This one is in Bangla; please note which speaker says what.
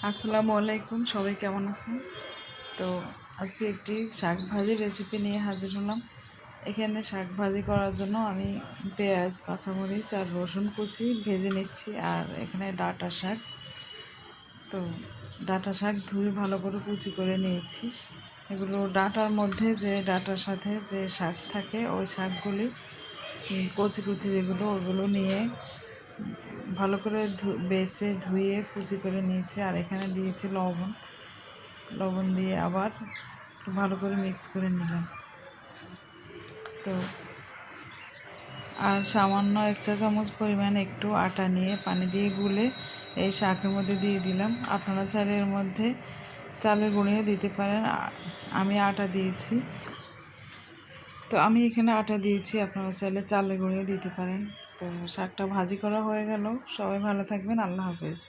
Speaker 1: আসসালামু আলাইকুম, সবাই কেমন আছেন? তো আজকে একটি শাক ভাজি রেসিপি নিয়ে হাজির হলাম। এখানে শাক ভাজি করার জন্য আমি পেঁয়াজ, কাঁচামরিচ আর রসুন কুচি ভেজে নিচ্ছি। আর এখানে ডাঁটা শাক, তো ডাঁটা শাক ধুয়ে ভালো করে কুচি করে নিয়েছি। এগুলো ডাঁটার মধ্যে যে ডাঁটার সাথে যে শাক থাকে, ওই শাকগুলি কচি কুচি যেগুলো, ওগুলো নিয়ে ভালো করে বেছে ধুয়ে কুচি করে নিয়েছি। আর এখানে দিয়েছি লবণ দিয়ে আবার ভালো করে মিক্স করে নিলাম। তো আর সামান্য 1 চা চামচ পরিমাণ একটু আটা নিয়ে পানি দিয়ে গুলে এই শাকের মধ্যে দিয়ে দিলাম। আপনারা চাইলে এর মধ্যে চালের গুঁড়িও দিতে পারেন, আমি আটা দিয়েছি। তো আমি এখানে আটা দিয়েছি, আপনারা চাইলে চালের গুঁড়িও দিতে পারেন। তো শাকটা ভাজি করা হয়ে গেল। সবাই ভালো থাকবেন, আল্লাহ হাফেজ।